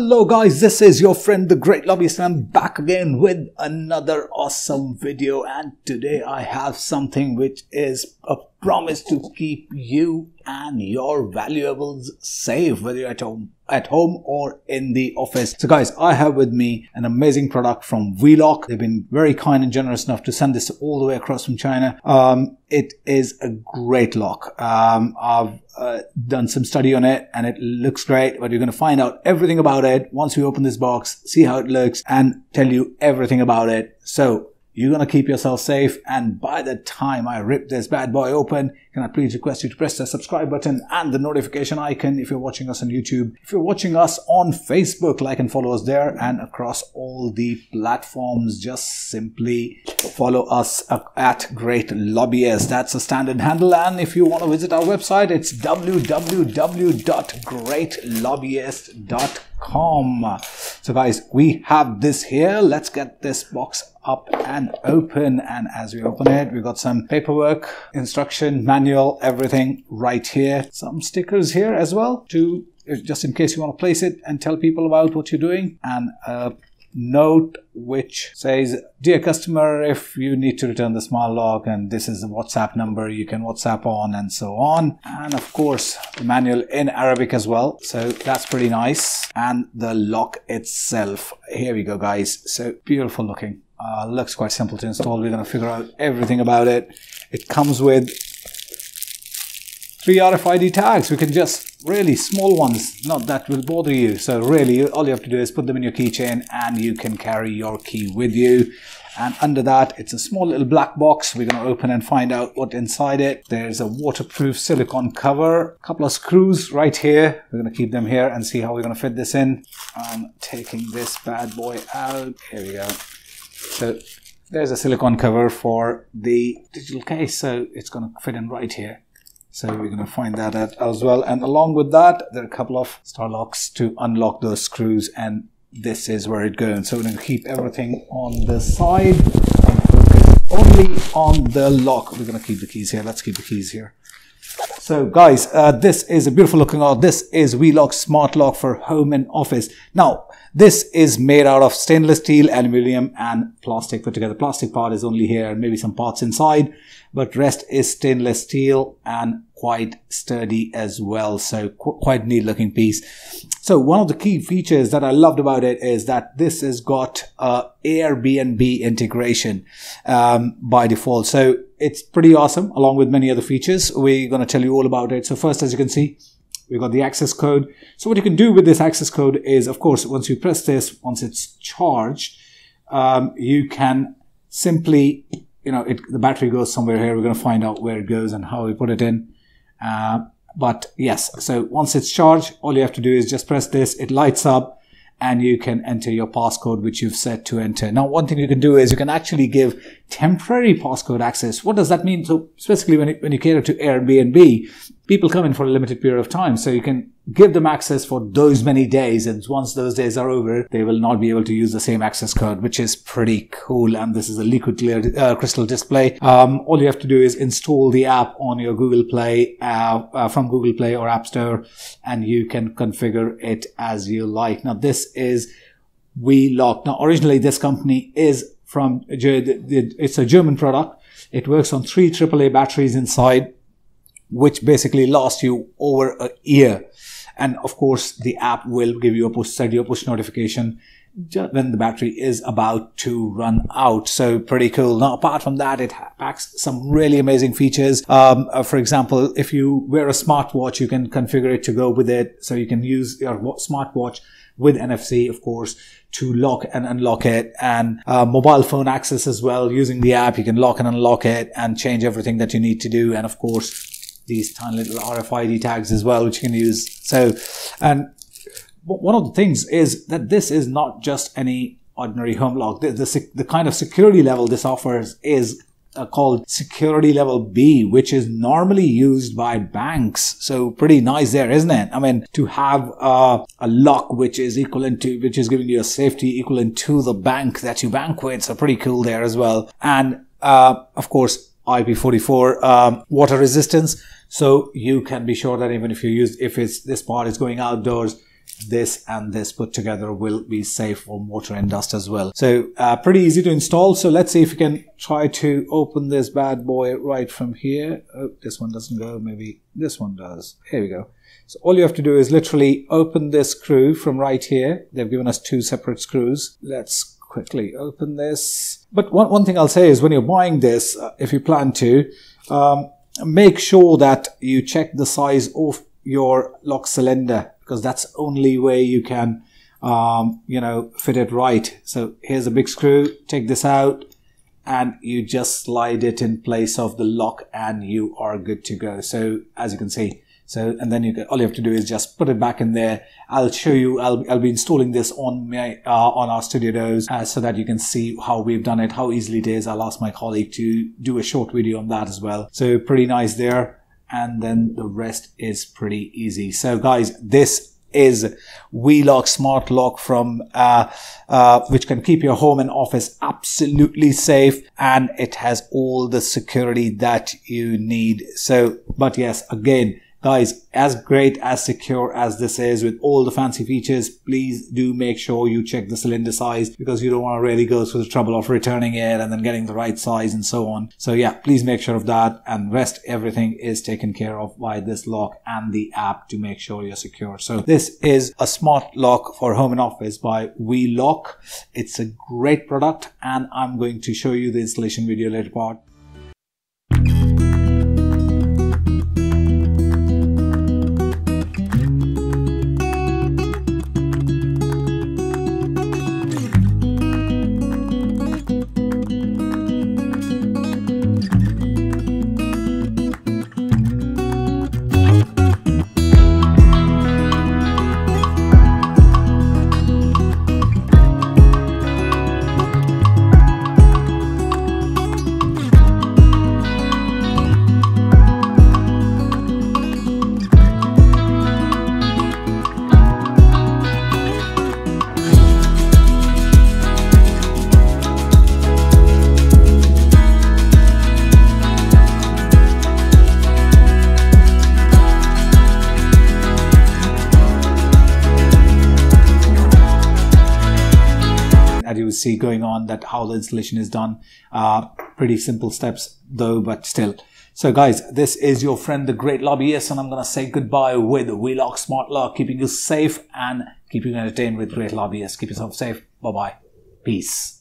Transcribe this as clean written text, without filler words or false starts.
Hello guys, this is your friend the Great Lobbyist and I'm back again with another awesome video, and today I have something which is a promise to keep you and your valuables safe, whether you're at home or in the office. So guys, I have with me an amazing product from WE.LOCK. They've been very kind and generous enough to send this all the way across from China. It is a great lock. I've done some study on it and it looks great, but you're going to find out everything about it once we open this box, see how it looks and tell you everything about it. So you're going to keep yourself safe, and by the time I rip this bad boy open, can I please request you to press the subscribe button and the notification icon if you're watching us on YouTube. If you're watching us on Facebook, like and follow us there, and across all the platforms, just simply follow us at Great Lobbyist. That's a standard handle, and if you want to visit our website, it's www.greatlobbyist.com. So guys, we have this here. Let's get this box up and open, and as we open it, we've got some paperwork, instruction manual, everything right here. Some stickers here as well to just in case you want to place it and tell people about what you're doing, and a note which says, dear customer, if you need to return the smart lock, and this is the WhatsApp number you can WhatsApp on, and so on. And of course the manual in Arabic as well, so that's pretty nice. And the lock itself, here we go guys, so beautiful looking. Looks quite simple to install. We're going to figure out everything about it. It comes with 3 RFID tags. We can just really small ones, not that will bother you. So really all you have to do is put them in your keychain and you can carry your key with you. And under that, it's a small little black box. We're going to open and find out what's inside it. There's a waterproof silicone cover, a couple of screws right here. We're going to keep them here and see how we're going to fit this in. I'm taking this bad boy out. Here we go. So there's a silicone cover for the digital case, so it's going to fit in right here. So we're going to find that out as well. And along with that, there are a couple of star locks to unlock those screws, and this is where it goes. So we're going to keep everything on the side and focus only on the lock. We're going to keep the keys here. Let's keep the keys here. So guys, this is a beautiful looking lock. This is WE.LOCK Smart Lock for home and office. Now, this is made out of stainless steel, aluminium and plastic put together. Plastic part is only here and maybe some parts inside, but rest is stainless steel and quite sturdy as well. So quite neat looking piece. So one of the key features that I loved about it is that this has got AirBnB integration by default. So it's pretty awesome, along with many other features. We're going to tell you all about it. So first, as you can see, we've got the access code. So what you can do with this access code is, of course, once you press this, once it's charged, you can simply, the battery goes somewhere here. We're going to find out where it goes and how we put it in. But yes, so once it's charged, all you have to do is just press this. It lights up and you can enter your passcode, which you've set to enter. Now, one thing you can do is you can actually give temporary passcode access. What does that mean? So specifically when you cater to Airbnb, people come in for a limited period of time. So you can give them access for those many days. And once those days are over, they will not be able to use the same access code, which is pretty cool. And this is a liquid clear crystal display. All you have to do is install the app on your Google Play, from Google Play or App Store, and you can configure it as you like. Now, this is WE.LOCK. Now, originally, this company is from, it's a German product. It works on 3 AAA batteries inside, which basically lasts you over a year. And of course, the app will give you a push notification when the battery is about to run out. So pretty cool. Now, apart from that, it packs some really amazing features. For example, if you wear a smartwatch, you can configure it to go with it. So you can use your smartwatch with NFC, of course, to lock and unlock it, and mobile phone access as well. Using the app, you can lock and unlock it and change everything that you need to do. And of course, these tiny little RFID tags as well, which you can use. So, and one of the things is that this is not just any ordinary home lock. The kind of security level this offers is called security level B, which is normally used by banks. So pretty nice there, isn't it? I mean, to have a lock which is giving you a safety equivalent to the bank that you bank with. So pretty cool there as well. And of course, IP44 water resistance. So you can be sure that even if this part is going outdoors, this and this put together will be safe for mortar and dust as well. So pretty easy to install. So let's see if we can try to open this bad boy right from here. Oh, this one doesn't go. Maybe this one does. Here we go. So all you have to do is literally open this screw from right here. They've given us 2 separate screws. Let's quickly open this. But one thing I'll say is when you're buying this, if you plan to, make sure that you check the size of your lock cylinder, because that's the only way you can, you know, fit it right. So here's a big screw. Take this out and you just slide it in place of the lock and you are good to go. So as you can see, and then all you have to do is just put it back in there. I'll show you, I'll be installing this on our studio doors so that you can see how we've done it, how easily it is. I'll ask my colleague to do a short video on that as well. So pretty nice there. And then the rest is pretty easy. So guys, this is WE.LOCK Smart Lock from which can keep your home and office absolutely safe, and it has all the security that you need. So, but yes, again, guys, as great, as secure as this is with all the fancy features, please do make sure you check the cylinder size, because you don't want to really go through the trouble of returning it and then getting the right size and so on. So yeah, please make sure of that, and rest everything is taken care of by this lock and the app to make sure you're secure. So this is a smart lock for home and office by WE.LOCK. It's a great product, and I'm going to show you the installation video later part. As you will see going on, that how the installation is done. Pretty simple steps though, but still. So guys, this is your friend the Great Lobbyist, and I'm gonna say goodbye with WE.LOCK Smart Lock, keeping you safe and keeping you entertained with Great Lobbyist. Keep yourself safe. Bye bye. Peace.